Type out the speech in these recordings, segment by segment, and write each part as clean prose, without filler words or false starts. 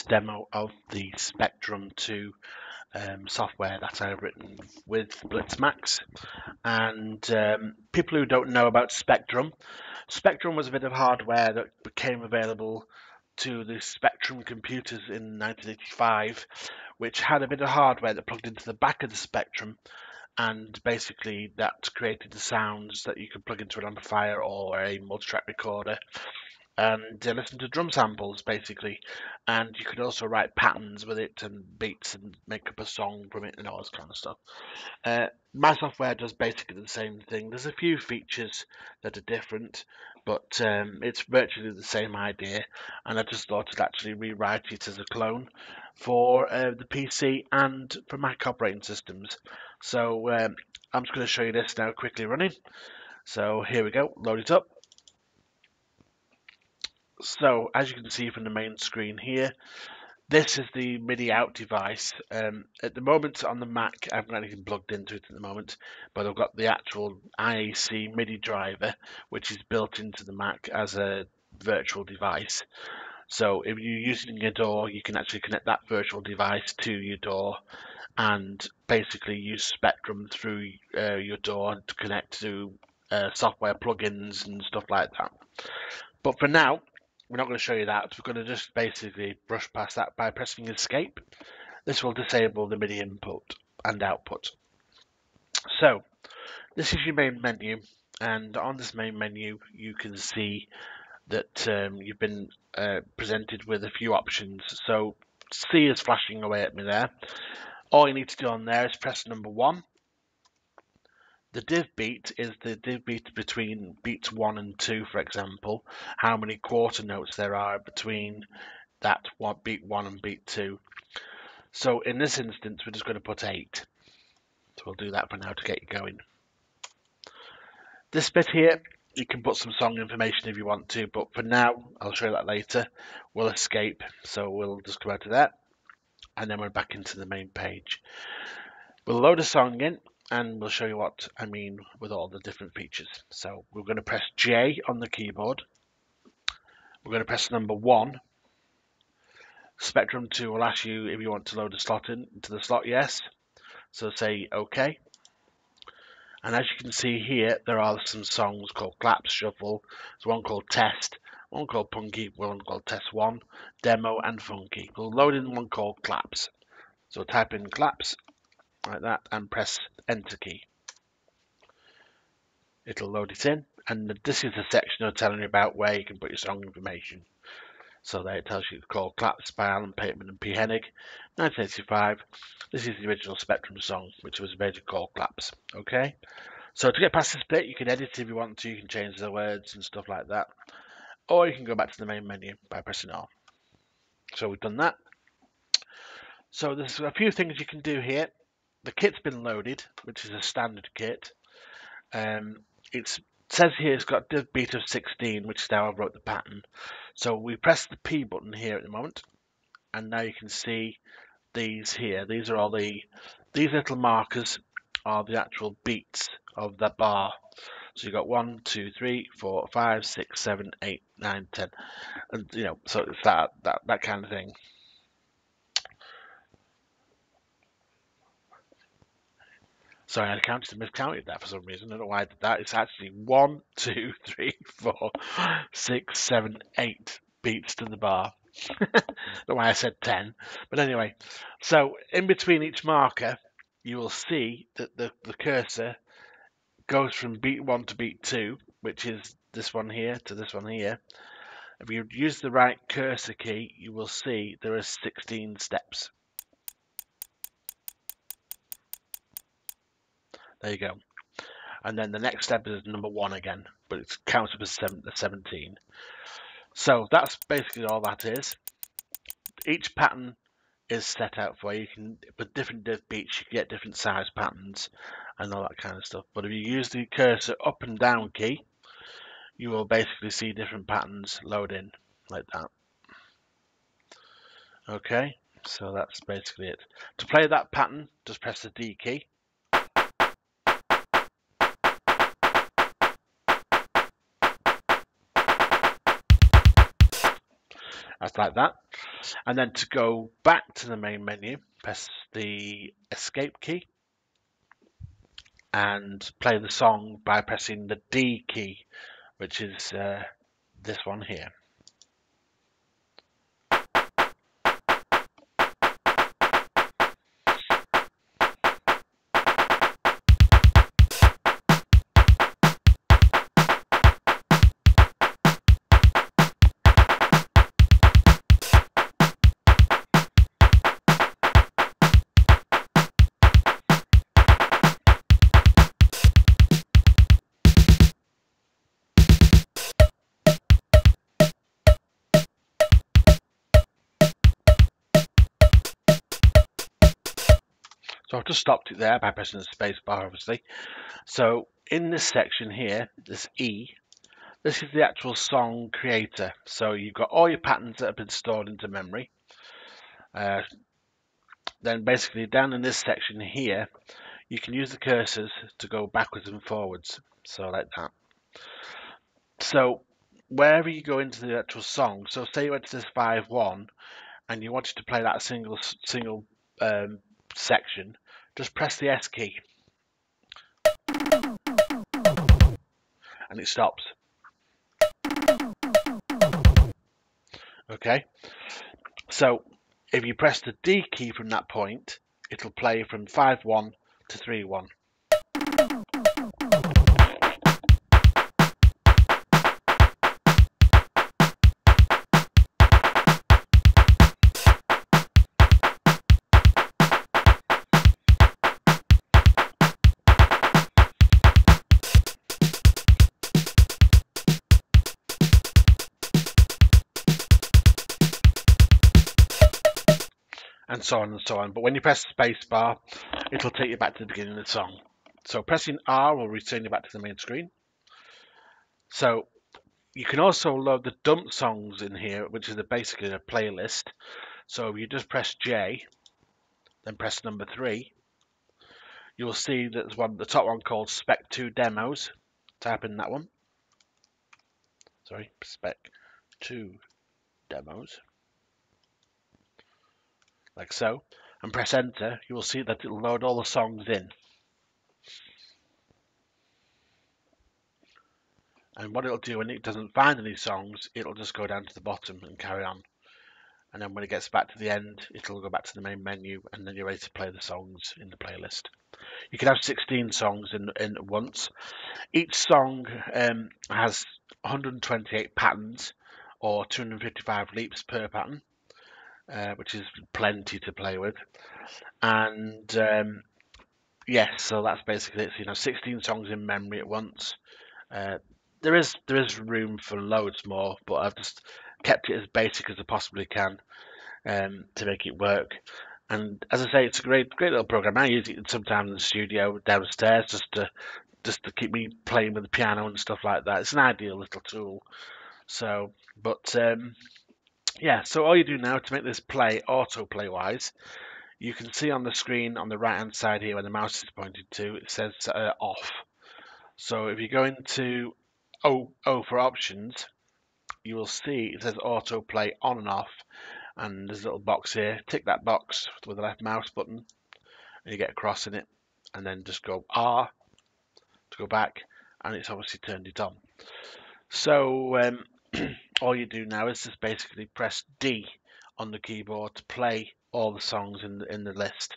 demo of the Specdrum 2 software that I've written with Blitzmax. And people who don't know about Specdrum was a bit of hardware that became available to the Spectrum computers in 1985, which had a bit of hardware that plugged into the back of the Spectrum, and basically that created the sounds that you could plug into an amplifier or a multi-track recorder and listen to drum samples basically, and you could also write patterns with it and beats and make up a song from it and all this kind of stuff. My software does basically the same thing. There's a few features that are different, but it's virtually the same idea, and I just thought I'd actually rewrite it as a clone for the PC and for Mac operating systems. So I'm just going to show you this now quickly running. So here we go, load it up. So as you can see from the main screen here, this is the MIDI out device. At the moment on the Mac, I haven't got anything plugged into it at the moment, but I've got the actual IAC MIDI driver, which is built into the Mac as a virtual device. So if you're using your DAW, you can actually connect that virtual device to your DAW and basically use Specdrum through your DAW to connect to software plugins and stuff like that. But for now, we're not going to show you that. We're going to just basically brush past that by pressing escape. This will disable the MIDI input and output. So this is your main menu, and on this main menu you can see that you've been presented with a few options. So C is flashing away at me there. All you need to do on there is press number 1. The div beat is the div beat between beats 1 and 2, for example, how many quarter notes there are between that beat 1 and beat 2. So in this instance, we're just going to put 8. So we'll do that for now to get you going. This bit here, you can put some song information if you want to, but for now, I'll show you that later. We'll escape, so we'll just go out of that, and then we're back into the main page. We'll load a song in, and we'll show you what I mean with all the different features. So we're going to press J on the keyboard. We're going to press number 1. Specdrum 2 will ask you if you want to load a slot into the slot, yes. So say OK. And as you can see here, there are some songs called Claps, Shuffle. There's one called Test, one called Punky, one called Test 1, Demo, and Funky. We'll load in one called Claps. So type in Claps like that and press Enter key. It'll load it in, and this is the section of telling you about where you can put your song information. So there it tells you it's called Claps by A.Pateman and P.Henning, 1985. This is the original Spectrum song, which was basically called Claps. Okay, so to get past this bit, you can edit if you want to. You can change the words and stuff like that, or you can go back to the main menu by pressing R. So we've done that. So there's a few things you can do here. The kit's been loaded, which is a standard kit. It says here it's got div beat of 16, which is how I wrote the pattern. So we press the P button here at the moment, and now you can see these here. These are all these little markers are the actual beats of the bar. So you've got 1, 2, 3, 4, 5, 6, 7, 8, 9, 10, and so it's that kind of thing. Sorry, I miscounted that for some reason. I don't know why I did that. It's actually 1, 2, 3, 4, 6, 7, 8 beats to the bar. I don't know why I said 10. But anyway, so in between each marker, you will see that the cursor goes from beat 1 to beat 2, which is this one here to this one here. If you use the right cursor key, you will see there are 16 steps. There you go. And then the next step is number 1 again, but it's counted as 17. So that's basically all that is. Each pattern is set out for you. You can, with different div beats, you can get different size patterns and all that kind of stuff. But if you use the cursor up and down key, you will basically see different patterns load in like that. Okay, so that's basically it. To play that pattern, just press the D key. That's like that. And then to go back to the main menu, press the escape key and play the song by pressing the D key, which is this one here. So I've just stopped it there by pressing the space bar, obviously. So in this section here, this E, this is the actual song creator. So you've got all your patterns that have been stored into memory. Then basically down in this section here, you can use the cursors to go backwards and forwards. So like that. So wherever you go into the actual song, so say you went to this 5-1 and you wanted to play that single section, just press the S key and it stops. Okay, so if you press the D key from that point, it'll play from 5-1 to 3-1. And so on and so on. But when you press the space bar, it'll take you back to the beginning of the song. So pressing R will return you back to the main screen. So you can also load the dump songs in here, which is basically a playlist. So if you just press J, then press number 3, you'll see that there's the top one called Spec2 Demos. Type in that one. Sorry, Spec2 Demos. Like so, and press enter, you will see that it'll load all the songs in. And what it'll do when it doesn't find any songs, it'll just go down to the bottom and carry on. And then when it gets back to the end, it'll go back to the main menu, and then you're ready to play the songs in the playlist. You can have 16 songs in at once. Each song has 128 patterns, or 255 leaps per pattern. Which is plenty to play with, and yes, so that's basically it. So, you know, 16 songs in memory at once. There is room for loads more, but I've just kept it as basic as I possibly can to make it work. And as I say, it's a great little program. I use it sometimes in the studio downstairs just to keep me playing with the piano and stuff like that. It's an ideal little tool. So, but yeah, so all you do now to make this play autoplay wise, you can see on the screen on the right hand side here where the mouse is pointed to, it says off. So if you go into O for options, you will see it says autoplay on and off, and there's a little box here. Tick that box with the left mouse button and you get a cross in it, and then just go R to go back, and it's obviously turned it on. So all you do now is just basically press D on the keyboard to play all the songs in the list.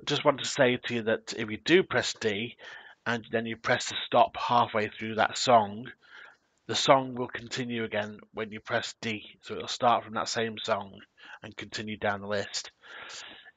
Just want to say to you that if you do press D and then you press the stop halfway through that song, the song will continue again when you press D. So it'll start from that same song and continue down the list.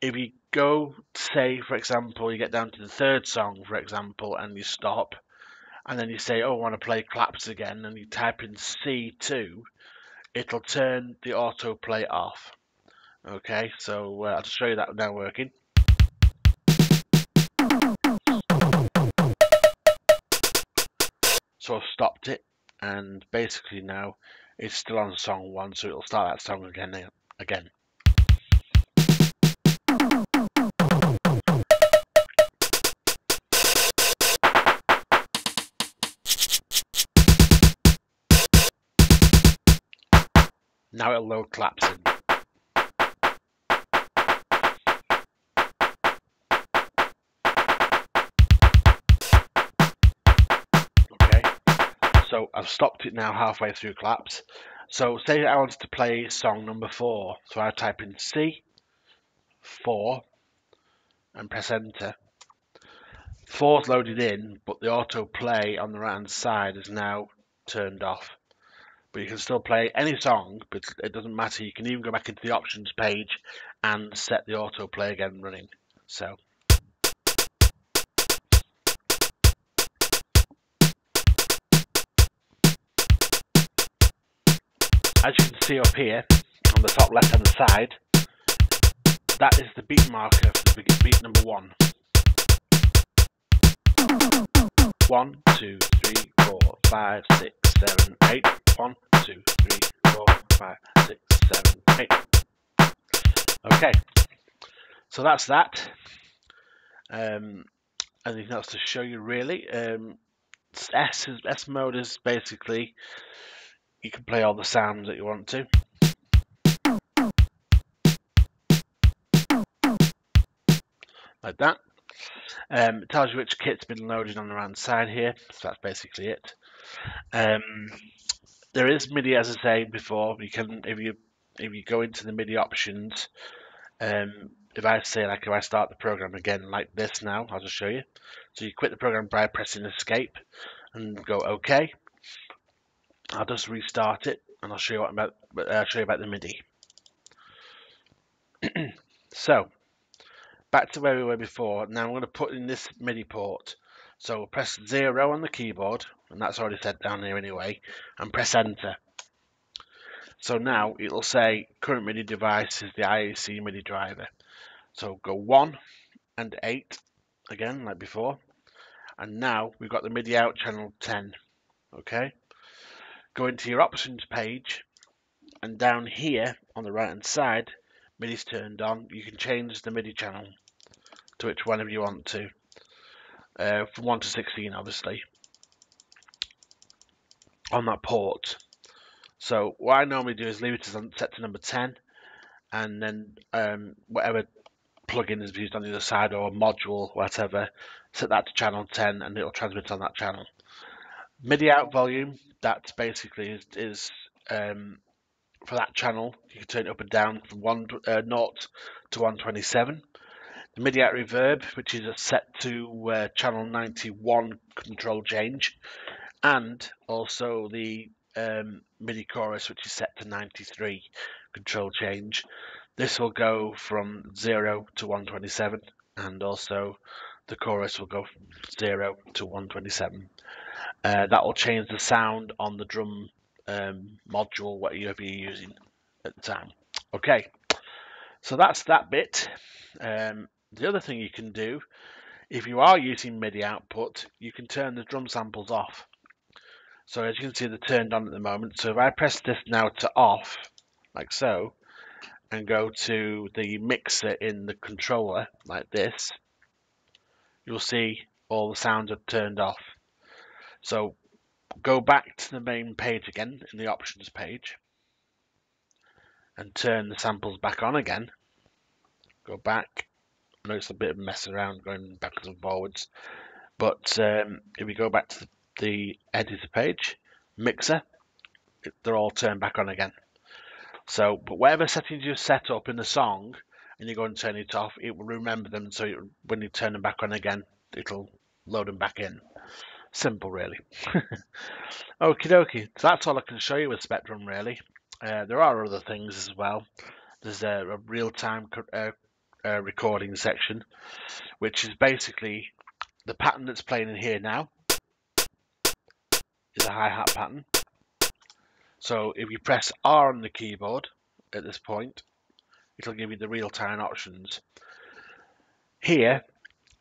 If you go, say, for example, you get down to the third song, for example, and you stop, and then you say, oh, I want to play claps again, and you type in C2, it'll turn the autoplay off. Okay, so I'll just show you that now working. So I've stopped it, and basically now it's still on song 1, so it'll start that song again. Now it'll load claps in. Okay, so I've stopped it now halfway through claps. So say I wanted to play song number 4, so I type in C, 4, and press enter. 4's loaded in, but the auto play on the right hand side is now turned off. But you can still play any song, but it doesn't matter. You can even go back into the options page and set the autoplay again running. So as you can see up here on the top left hand side, that is the beat marker for the beat number 1. 1, 2, 3, 4, 5, 6, 7, 8. 1, 2, 3, 4, 5, 6, 7, 8. Okay, so that's that. Anything else to show you really? S mode is basically you can play all the sounds that you want to. Like that. It tells you which kit's been loaded on the right side here, so that's basically it. There is MIDI, as I said before. You can, if you go into the MIDI options, if I start the program again like this now, I'll just show you. So you quit the program by pressing escape and go OK. I'll just restart it and I'll show you about the MIDI. So back to where we were before. Now I'm going to put in this MIDI port. So press 0 on the keyboard, and that's already set down here anyway, and press enter. So now it'll say current MIDI device is the IAC MIDI driver. So go 1 and 8 again like before, and now we've got the MIDI out channel 10. Okay, go into your options page, and down here on the right hand side, MIDI's turned on. You can change the MIDI channel to which one of you want to, from 1 to 16 obviously, on that port. So what I normally do is leave it as set to number 10, and then whatever plugin is used on the other side or module, whatever, set that to channel 10 and it'll transmit on that channel. MIDI out volume, that basically is for that channel. You can turn it up and down from 0 to 127. The MIDI out reverb, which is set to channel 91 control change, and also the MIDI chorus, which is set to 93 control change. This will go from 0 to 127, and also the chorus will go from 0 to 127. That will change the sound on the drum module, whatever you're using at the time. Okay, so that's that bit. The other thing you can do, if you are using MIDI output, you can turn the drum samples off. So as you can see, they're turned on at the moment. So if I press this now to off, like so, and go to the mixer in the controller, like this, you'll see all the sounds are turned off. So go back to the main page again, in the options page, and turn the samples back on again. Go back. I know it's a bit of a mess around going backwards and forwards, but if we go back to the editor page, mixer, they're all turned back on again. So, but whatever settings you set up in the song, and you go and turn it off, it will remember them. So when you turn them back on again, it'll load them back in. Simple, really. Okie dokie. So that's all I can show you with Specdrum, really. There are other things as well. There's a real-time recording section, which is basically the pattern that's playing in here now is a hi-hat pattern. So if you press R on the keyboard at this point, it'll give you the real-time options. Here,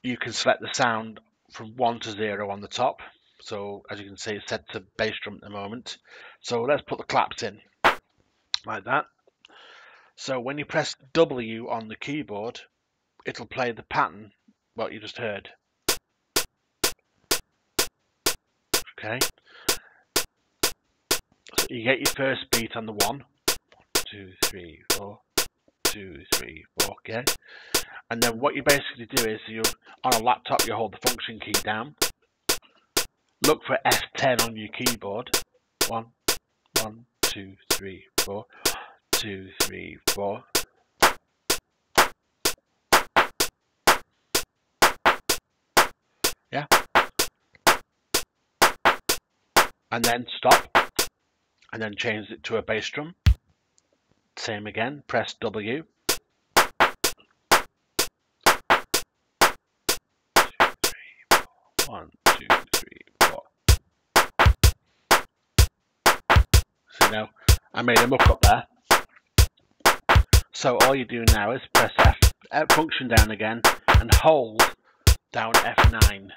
you can select the sound from 1 to 0 on the top. So as you can see, it's set to bass drum at the moment. So let's put the claps in, like that. So when you press W on the keyboard, it'll play the pattern, what you just heard. Okay. So you get your first beat on the 1, 2, 3, 4, 2, 3, 4. Okay. And then what you basically do is you, on a laptop, you hold the function key down. Look for F10 on your keyboard. 1, 1, 2, 3, 4, 2, 3, 4. Yeah. And then stop. And then change it to a bass drum. Same again. Press W. 1, 2, 3, 4. So now I made a muck up there. So all you do now is press F function down again and hold down F9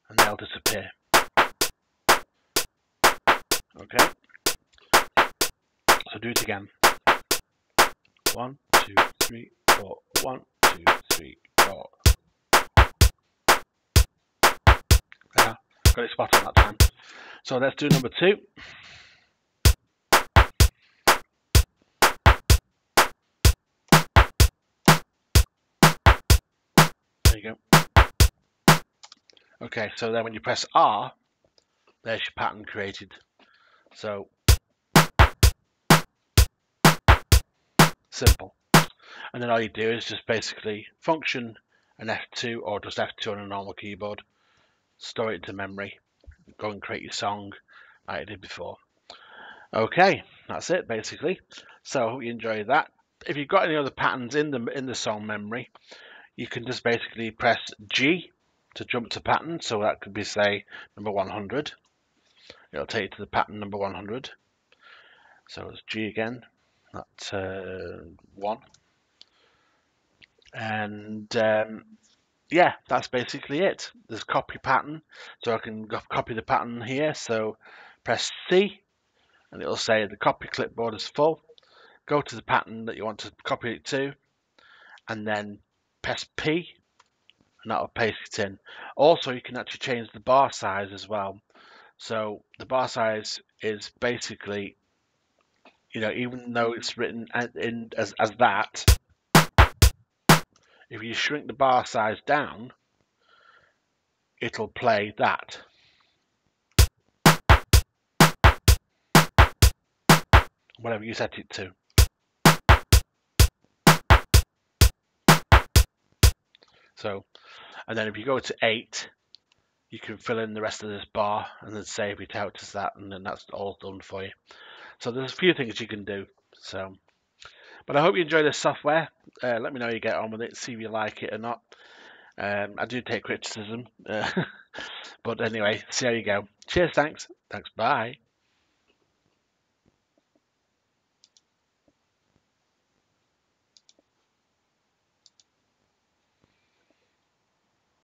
and they'll disappear. Okay. So do it again. 1, 2, 3, 4. 1, 2, 3, 4. Yeah, got it spot on that time. So let's do number 2. There you go. Okay, so then when you press R, there's your pattern created. So simple. And then all you do is just basically function an F2 or just F2 on a normal keyboard, store it into memory, go and create your song like I did before. Okay, that's it basically. So I hope you enjoyed that. If you've got any other patterns in the song memory, you can just basically press G to jump to pattern. So that could be, say, number 100. It'll take you to the pattern number 100. So it's G again. That's 1. And yeah, that's basically it. There's copy pattern. So I can copy the pattern here. So press C and it'll say the copy clipboard is full. Go to the pattern that you want to copy it to and then press P and that'll paste it in. Also, you can actually change the bar size as well. So the bar size is basically, you know, even though it's written in as that, if you shrink the bar size down, it'll play that. Whatever you set it to. So, and then if you go to 8, you can fill in the rest of this bar and then save it out as that, and then that's all done for you. So there's a few things you can do. So, but I hope you enjoy this software. Let me know how you get on with it, see if you like it or not. I do take criticism, but anyway, see how you go. Cheers, thanks, bye.